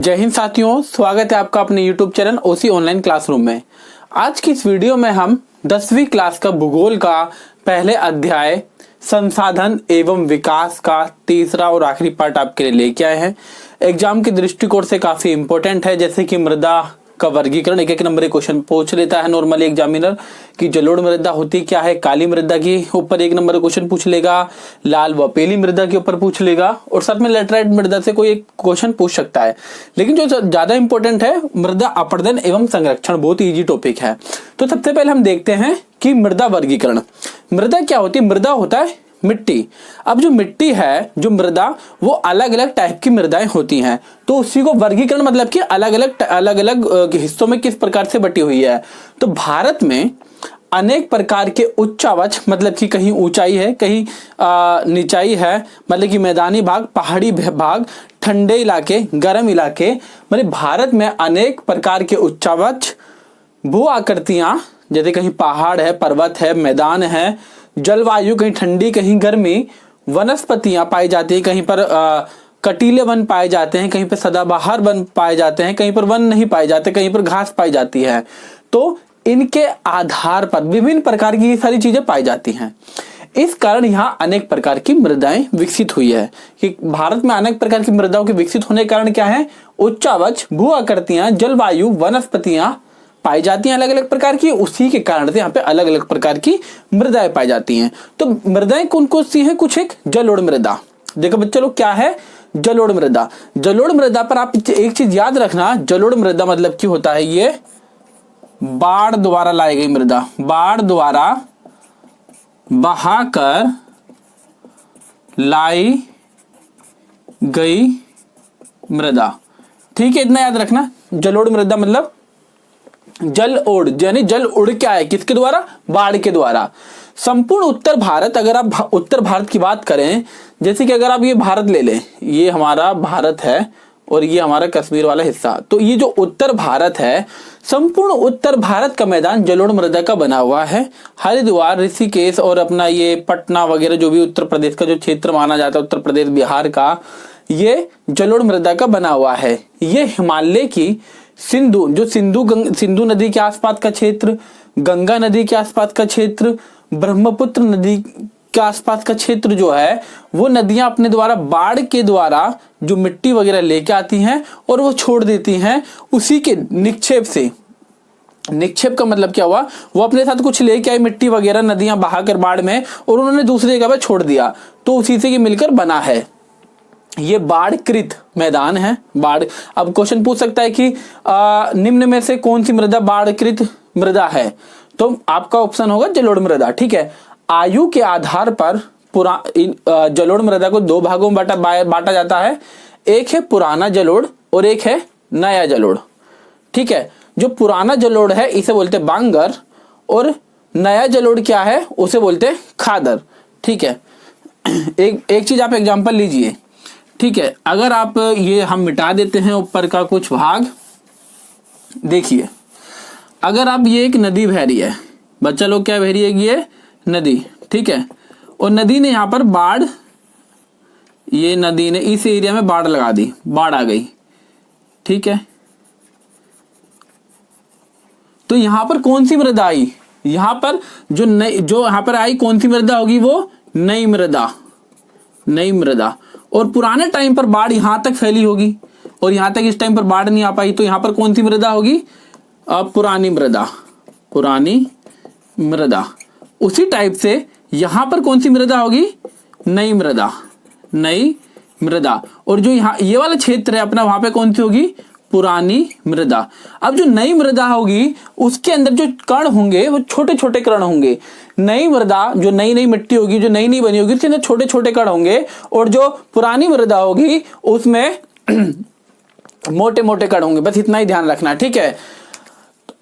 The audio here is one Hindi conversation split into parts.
जय हिंद साथियों, स्वागत है आपका अपने YouTube चैनल ओसी ऑनलाइन क्लासरूम में। आज की इस वीडियो में हम 10वीं क्लास का भूगोल का पहले अध्याय संसाधन एवं विकास का तीसरा और आखिरी पार्ट आपके लिए लेके आए हैं। एग्जाम के दृष्टिकोण से काफी इंपॉर्टेंट है, जैसे कि मृदा का वर्गीकरण। एक नंबर एक क्वेश्चन पूछ लेता है नॉर्मली एग्जामिनर कि जलोढ़ मृदा होती क्या है, काली मृदा के ऊपर एक नंबर क्वेश्चन पूछ लेगा, लाल व पीली मृदा के ऊपर पूछ लेगा, और साथ में लैटेराइट मृदा से कोई एक क्वेश्चन पूछ सकता है। लेकिन जो ज्यादा इंपॉर्टेंट है मृदा अपरदन एवं संरक्षण, बहुत इजी टॉपिक है। तो सबसे पहले हम देखते हैं कि मृदा वर्गीकरण। मृदा क्या होती है? मृदा होता है मिट्टी। अब जो मिट्टी है, जो मृदा, वो अलग अलग टाइप की मृदाएं होती हैं। तो उसी को वर्गीकरण मतलब कि अलग अलग हिस्सों में किस प्रकार से बटी हुई है। तो भारत में अनेक प्रकार के उच्चावच, मतलब कि कहीं ऊंचाई है, कहीं निचाई है, मतलब कि मैदानी भाग, पहाड़ी भाग, ठंडे इलाके, गर्म इलाके, मतलब भारत में अनेक प्रकार के उच्चावच, भू आकृतियां, जैसे कहीं पहाड़ है, पर्वत है, मैदान है, जलवायु कहीं ठंडी कहीं गर्मी, वनस्पतियां पाई जाती है, कहीं पर कटीले वन पाए जाते हैं, कहीं पर सदाबहार वन पाए जाते हैं, कहीं पर वन नहीं पाए जाते, कहीं पर घास पाई जाती है। तो इनके आधार पर विभिन्न प्रकार की सारी चीजें पाई जाती हैं। इस कारण यहाँ अनेक प्रकार की मृदाएं विकसित हुई है। कि भारत में अनेक प्रकार की मृदाओं के विकसित होने के कारण क्या है? उच्चावच, भू आकृतियां, जलवायु, वनस्पतियां पाई जाती हैं अलग अलग प्रकार की। उसी के कारण से यहाँ पे अलग अलग प्रकार की मृदाएं पाई जाती हैं। तो मृदाएं कौन कौन सी हैं? कुछ एक जलोढ़ मृदा। देखो बच्चे लोग, क्या है जलोढ़ मृदा? जलोढ़ मृदा पर आप एक चीज याद रखना, जलोढ़ मृदा मतलब क्या होता है? ये बाढ़ द्वारा लाई गई मृदा, बाढ़ द्वारा बहाकर लाई गई मृदा। ठीक है, इतना याद रखना। जलोढ़ मृदा मतलब जल ओढ़, यानी जल उड़ के आए, किसके द्वारा? बाढ़ के द्वारा। संपूर्ण उत्तर भारत, अगर आप उत्तर भारत की बात करें, जैसे कि अगर आप ये भारत ले लें, ये हमारा भारत है और ये हमारा कश्मीर वाला हिस्सा, तो ये जो उत्तर भारत है, संपूर्ण उत्तर भारत का मैदान जलोढ़ मृदा का बना हुआ है। हरिद्वार, ऋषिकेश और अपना ये पटना वगैरह जो भी उत्तर प्रदेश का जो क्षेत्र माना जाता है, उत्तर प्रदेश बिहार का, ये जलोढ़ मृदा का बना हुआ है। ये हिमालय की सिंधु नदी के आसपास का क्षेत्र, गंगा नदी के आसपास का क्षेत्र, ब्रह्मपुत्र नदी के आसपास का क्षेत्र जो है, वो नदियां अपने द्वारा बाढ़ के द्वारा जो मिट्टी वगैरह लेके आती हैं और वो छोड़ देती हैं। उसी के निक्षेप से, निक्षेप का मतलब क्या हुआ? वो अपने साथ कुछ लेके आई मिट्टी वगैरह, नदियां बहाकर बाढ़ में, और उन्होंने दूसरी जगह पर छोड़ दिया, तो उसी से ये मिलकर बना है। ये बाढ़कृत मैदान है। बाढ़, अब क्वेश्चन पूछ सकता है कि निम्न में से कौन सी मृदा बाढ़कृत मृदा है? तो आपका ऑप्शन होगा जलोढ़ मृदा। ठीक है, आयु के आधार पर जलोढ़ मृदा को दो भागों में बांटा जाता है। एक है पुराना जलोढ़ और एक है नया जलोढ़। ठीक है, जो पुराना जलोढ़ है इसे बोलते बांगर, और नया जलोढ़ क्या है? उसे बोलते खादर। ठीक है, एक चीज आप एग्जांपल लीजिए। ठीक है, अगर आप ये हम मिटा देते हैं ऊपर का कुछ भाग, देखिए, अगर आप ये एक नदी बह रही है, बच्चा लोग क्या बह रही है? ये नदी। ठीक है, और नदी ने यहाँ पर बाढ़, ये नदी ने इस एरिया में बाढ़ लगा दी, बाढ़ आ गई। ठीक है, तो यहां पर कौन सी मृदा आई? यहां पर जो यहां पर आई कौन सी मृदा होगी? वो नई मृदा, नई मृदा। और पुराने टाइम पर बाढ़ यहां तक फैली होगी और यहां तक इस टाइम पर बाढ़ नहीं आ पाई, तो यहां पर कौन सी मृदा होगी? पुरानी मृदा, पुरानी मृदा। उसी टाइप से यहां पर कौन सी मृदा होगी? नई मृदा, नई मृदा। और जो यहाँ ये वाला क्षेत्र है अपना, वहां पे कौन सी होगी? पुरानी मृदा। अब जो नई मृदा होगी उसके अंदर जो कण होंगे वो छोटे छोटे कण होंगे। नई मृदा, जो नई नई मिट्टी होगी, जो नई नई बनी होगी, उसके अंदर छोटे छोटे कण होंगे, और जो पुरानी मृदा होगी उसमें मोटे मोटे कण होंगे। बस इतना ही ध्यान रखना। ठीक है,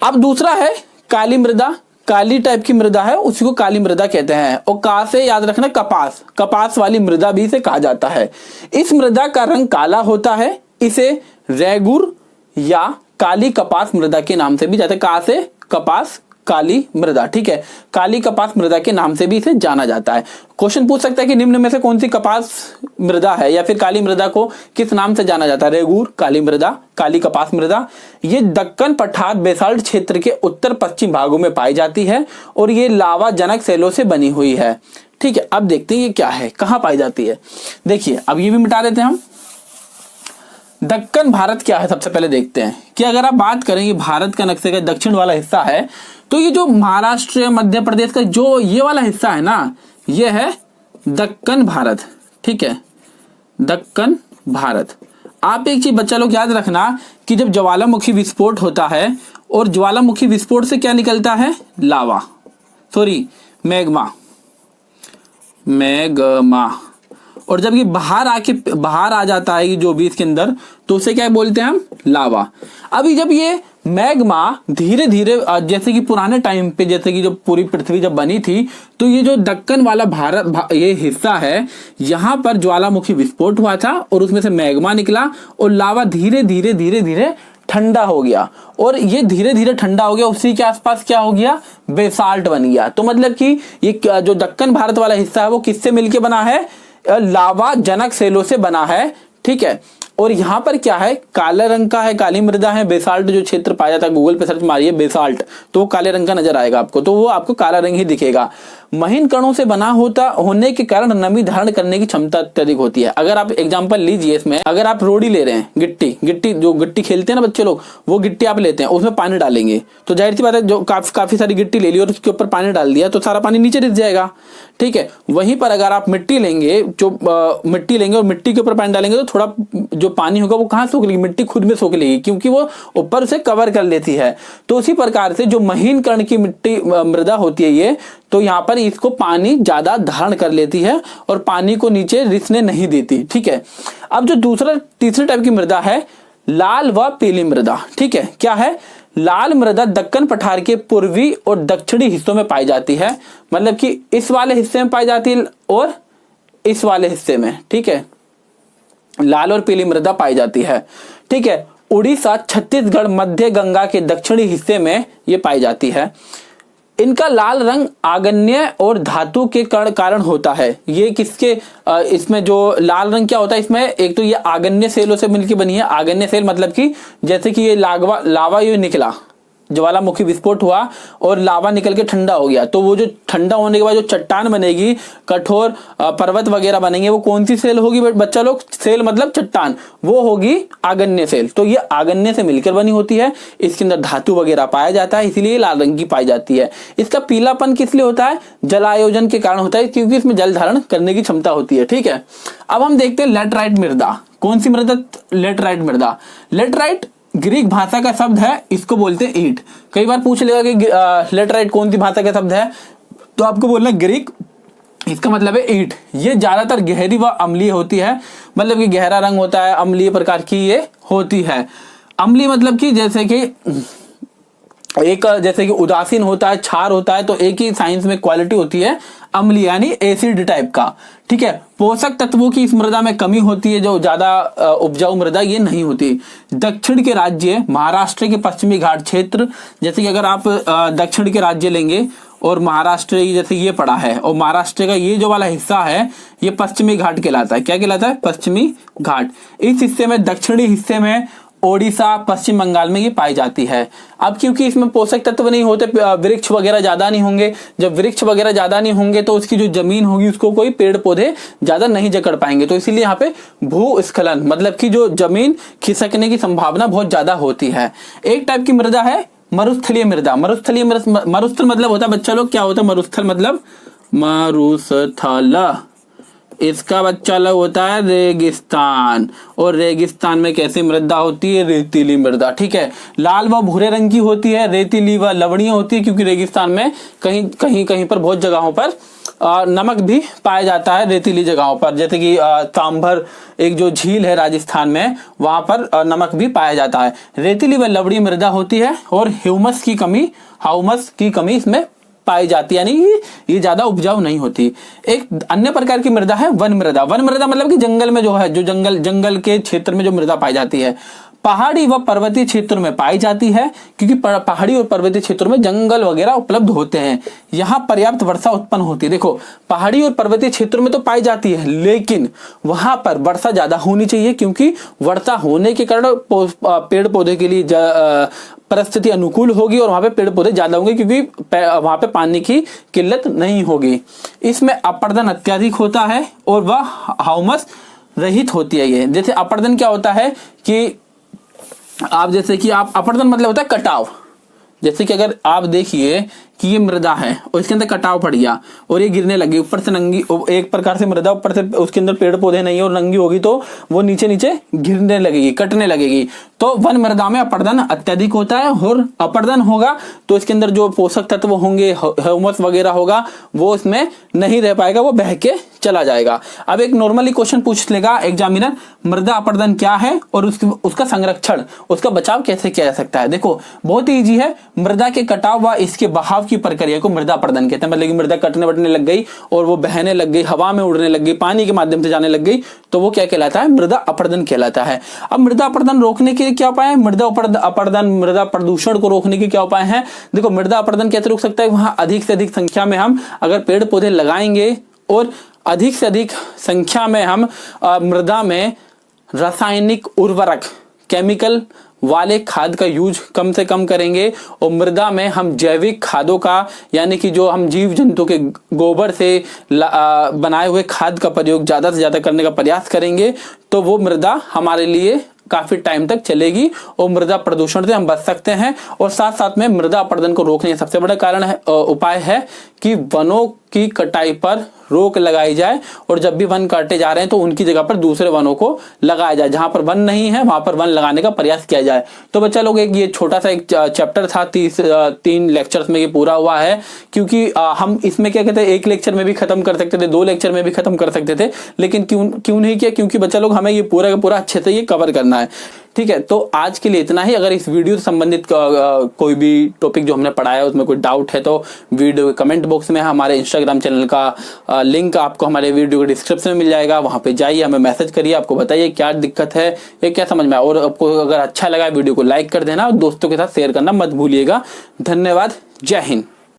अब दूसरा है काली मृदा। काली टाइप की मृदा है, उसी को काली मृदा कहते हैं। और का से याद रखना कपास, कपास वाली मृदा भी इसे कहा जाता है। इस मृदा का रंग काला होता है, इसे रेगुर या काली कपास मृदा के नाम से भी जाते हैं। का से कपास, काली मृदा, ठीक है, काली कपास मृदा के नाम से भी इसे जाना जाता है। क्वेश्चन पूछ सकता है कि निम्न में से कौन सी कपास मृदा है या फिर काली मृदा को किस नाम से जाना जाता है? रेगूर काली मृदा, काली कपास मृदा। ये दक्कन पठार बेसाल्ट क्षेत्र के उत्तर पश्चिम भागों में पाई जाती है और ये लावा जनक सेलों से बनी हुई है, ठीक है। अब देखते हैं ये क्या है, कहां पाई जाती है। देखिए अब ये भी मिटा देते हैं हम। दक्कन भारत क्या है, सबसे पहले देखते हैं कि अगर आप बात करें ये भारत का नक्शे का दक्षिण वाला हिस्सा है, तो ये जो महाराष्ट्र मध्य प्रदेश का जो ये वाला हिस्सा है ना, ये है दक्कन भारत, ठीक है, दक्कन भारत। आप एक चीज बच्चा लोग याद रखना कि जब ज्वालामुखी विस्फोट होता है और ज्वालामुखी विस्फोट से क्या निकलता है? लावा, सॉरी मैग्मा, मैग्मा। और जब ये बाहर आ जाता है जो भी इसके अंदर, तो उसे क्या बोलते हैं हम? लावा। अभी जब ये मैग्मा धीरे धीरे, जैसे कि पुराने टाइम पे, जैसे कि जब पूरी पृथ्वी जब बनी थी, तो ये जो दक्कन वाला ये हिस्सा है, यहाँ पर ज्वालामुखी विस्फोट हुआ था और उसमें से मैग्मा निकला और लावा धीरे धीरे धीरे धीरे ठंडा हो गया और ये धीरे धीरे ठंडा हो गया, उसी के आसपास क्या हो गया? बेसाल्ट बन गया। तो मतलब कि ये जो दक्कन भारत वाला हिस्सा है वो किससे मिलके बना है? लावा जनक सेलों से बना है, ठीक है। और यहाँ पर क्या है? काले रंग का है, काली मृदा है। बेसाल्ट जो क्षेत्र पाया जाता है, गूगल पे सर्च मारिए बेसाल्ट, तो वो काले रंग का नजर आएगा आपको, तो वो आपको काला रंग ही दिखेगा। महीन कणों से बना होने के कारण नमी धारण करने की क्षमता अत्यधिक होती है। अगर आप एग्जांपल लीजिए इसमें, अगर आप रोड़ी ले रहे हैं, गिट्टी जो गिट्टी खेलते हैं ना बच्चे लोग, वो गिट्टी आप लेते हैं, उसमें पानी डालेंगे, तो जाहिर सी बात है जो काफी सारी गिट्टी ले ली और उसके ऊपर पानी डाल दिया तो सारा पानी नीचे रिस जाएगा, ठीक है। वहीं पर अगर आप मिट्टी लेंगे और मिट्टी के ऊपर पानी डालेंगे, तो थोड़ा जो पानी होगा वो कहाँ सोख लेगी? मिट्टी खुद में सोख लेगी, क्योंकि वो ऊपर से कवर कर लेती है। तो उसी प्रकार से जो महीन कण की मिट्टी मृदा होती है ये, तो यहाँ पर इसको पानी ज्यादा धारण कर लेती है और पानी को नीचे रिसने नहीं देती, ठीक है। अब जो तीसरे टाइप की मृदा है, लाल व पीली मृदा, ठीक है। क्या है? लाल मृदा दक्कन पठार के पूर्वी और दक्षिणी हिस्सों में पाई जाती है, मतलब कि इस वाले हिस्से में पाई जाती है और इस वाले हिस्से में, ठीक है, लाल और पीली मृदा पाई जाती है, ठीक है। उड़ीसा, छत्तीसगढ़, मध्य गंगा के दक्षिणी हिस्से में ये पाई जाती है। इनका लाल रंग आग्नेय और धातु के कारण होता है। ये किसके इसमें जो लाल रंग क्या होता है इसमें, एक तो ये आग्नेय सेलों से मिलकर बनी है। आग्नेय सेल मतलब कि जैसे कि ये लावा ये निकला, ज्वालामुखी विस्फोट हुआ और लावा निकल के ठंडा हो गया, तो वो जो ठंडा होने के बाद जो चट्टान बनेगी, कठोर पर्वत वगैरह बनेंगे, वो कौन सी सेल होगी बच्चा लोग? सेल मतलब चट्टान, वो होगी आग्नेय सेल। तो ये आग्नेय से मिलकर बनी होती है, इसके अंदर धातु वगैरह पाया जाता है, इसीलिए लाल रंग की पाई जाती है। इसका पीलापन किस लिए होता है? जलायोजन के कारण होता है, क्योंकि इसमें जल धारण करने की क्षमता होती है, ठीक है। अब हम देखते हैं लेटराइट मृदा। कौन सी मृदा? लेटराइट मृदा। लेटराइट ग्रीक भाषा का शब्द है, इसको बोलते हैं ईंट। कई बार पूछ लेगा कि लेटराइट कौन सी भाषा का शब्द है, तो आपको बोलना ग्रीक, इसका मतलब है ईंट। ये ज्यादातर गहरी व अम्लीय होती है, मतलब कि गहरा रंग होता है, अम्लीय प्रकार की ये होती है। अम्लीय मतलब कि जैसे कि उदासीन होता है, क्षार होता है, तो एक ही साइंस में क्वालिटी होती है अम्लीय यानी एसिड टाइप का, ठीक है। पोषक तत्वों की इस मृदा में कमी होती है, जो ज्यादा उपजाऊ मृदा ये नहीं होती। दक्षिण के राज्य, महाराष्ट्र के पश्चिमी घाट क्षेत्र, जैसे कि अगर आप दक्षिण के राज्य लेंगे और महाराष्ट्र जैसे ये पड़ा है, और महाराष्ट्र का ये जो वाला हिस्सा है ये पश्चिमी घाट कहलाता है। क्या कहलाता है? पश्चिमी घाट। इस हिस्से में, दक्षिणी हिस्से में ओडिशा, पश्चिम बंगाल में ये पाई जाती है। अब क्योंकि इसमें पोषक तत्व नहीं होते, वृक्ष वगैरह ज्यादा नहीं होंगे, जब वृक्ष वगैरह ज्यादा नहीं होंगे तो उसकी जो जमीन होगी उसको कोई पेड़ पौधे ज्यादा नहीं जकड़ पाएंगे, तो इसीलिए यहाँ पे भूस्खलन मतलब कि जो जमीन खिसकने की संभावना बहुत ज्यादा होती है। एक टाइप की मृदा है मरुस्थलीय मृदा। मरुस्थल मतलब होता है बच्चा लोग, क्या होता है मरुस्थल मतलब? मरुस्थल, इसका बच्चा लोग होता है रेगिस्तान। और रेगिस्तान में कैसी मृदा होती है? रेतीली मृदा, ठीक है। लाल व भूरे रंग की होती है, रेतीली व लवणीय होती है, क्योंकि रेगिस्तान में कहीं पर बहुत जगहों पर नमक भी पाया जाता है रेतीली जगहों पर, जैसे कि सांभर एक जो झील है राजस्थान में, वहां पर नमक भी पाया जाता है। रेतीली व लवणीय मृदा होती है और ह्यूमस की कमी इसमें पाई जाती है, यानी ये ज्यादा उपजाऊ नहीं होती। एक अन्य प्रकार की मृदा है वन मृदा। वन मृदा मतलब कि जंगल में जो है, जो जंगल के क्षेत्र में जो मृदा पाई जाती है। पहाड़ी व पर्वतीय क्षेत्रों में पाई जाती है, क्योंकि पहाड़ी और पर्वतीय क्षेत्रों में जंगल वगैरह उपलब्ध होते हैं, यहाँ पर्याप्त वर्षा उत्पन्न होती है। देखो पहाड़ी और पर्वतीय क्षेत्रों में तो पाई जाती है, लेकिन वहां पर वर्षा ज्यादा होनी चाहिए, क्योंकि वर्षा होने के कारण पेड़ पौधे के लिए परिस्थिति अनुकूल होगी और वहां पे पेड़ पौधे ज्यादा होंगे, क्योंकि वहां पे पानी की किल्लत नहीं होगी। इसमें अपर्दन अत्यधिक होता है और वह ह्यूमस रहित होती है। ये जैसे अपर्दन क्या होता है कि आप अपर्दन मतलब होता है कटाव। जैसे कि अगर आप देखिए कि ये मृदा है और इसके अंदर कटाव पड़ गया और ये गिरने लगी ऊपर से नंगी, एक प्रकार से मृदा ऊपर से उसके अंदर पेड़ पौधे नहीं है और नंगी होगी तो वो नीचे नीचे गिरने लगेगी, कटने लगेगी। तो वन मृदा में अपर्दन अत्यधिक होता है, और अपर्दन होगा तो इसके अंदर जो पोषक तत्व होंगे, ह्यूमस वगैरह होगा, वो इसमें नहीं रह पाएगा, वो बह के चला जाएगा। अब एक नॉर्मली क्वेश्चन पूछ लेगा एग्जामिनर, मृदा अपर्दन क्या है और उसका संरक्षण, उसका बचाव कैसे किया जा सकता है। देखो बहुत ही ईजी है, मृदा के कटाव व इसके बहाव की प्रक्रिया को मृदा अपर्दन कहते हैं। मतलब कि मृदा कटने बटने लग गई और वो बहने लग गई, हवा में उड़ने लग गई, पानी के माध्यम से जाने लग गई, तो वो क्या कहलाता है, मृदा अपर्दन कहलाता है। अब मृदा अपर्दन रोकने के क्या उपाय है, मृदा प्रदूषण को रोकने के क्या उपाय हैं। देखो मृदा अपर्दन कैसे रोक सकता है, वहां अधिक से अधिक संख्या में हम अगर पेड़ पौधे लगाएंगे और अधिक से अधिक संख्या में हम मृदा में रासायनिक उर्वरक, केमिकल वाले खाद का यूज कम से कम करेंगे, और मृदा में हम जैविक खादों का, यानी कि जो हम जीव जंतु के गोबर से बनाए हुए खाद का प्रयोग ज्यादा से ज्यादा करने का प्रयास करेंगे, तो वो मृदा हमारे लिए काफी टाइम तक चलेगी और मृदा प्रदूषण से हम बच सकते हैं। और साथ साथ में मृदा अपर्दन को रोकने का सबसे बड़ा कारण है, उपाय है कि वनों की कटाई पर रोक लगाई जाए, और जब भी वन काटे जा रहे हैं तो उनकी जगह पर दूसरे वनों को लगाया जाए। जहां पर वन नहीं है वहां पर वन लगाने का प्रयास किया जाए। तो बच्चा लोग एक ये छोटा सा एक चैप्टर था, 3 लेक्चर्स में ये पूरा हुआ है, क्योंकि हम इसमें क्या कहते हैं, एक लेक्चर में भी खत्म कर सकते थे, 2 लेक्चर में भी खत्म कर सकते थे, लेकिन क्यों नहीं किया, क्योंकि बच्चा लोग हमें ये पूरा का पूरा अच्छे से ये कवर करना है। ठीक है, तो आज के लिए इतना ही। अगर इस वीडियो से संबंधित कोई भी टॉपिक जो हमने पढ़ाया है उसमें कोई डाउट है तो वीडियो कमेंट बॉक्स में हमारे इंस्टाग्राम चैनल का लिंक आपको हमारे वीडियो के डिस्क्रिप्शन में मिल जाएगा, वहां पे जाइए, हमें मैसेज करिए, आपको बताइए क्या दिक्कत है, ये क्या समझ में आया, और आपको अगर अच्छा लगा वीडियो को लाइक कर देना और दोस्तों के साथ शेयर करना मत भूलिएगा। धन्यवाद, जय हिंद।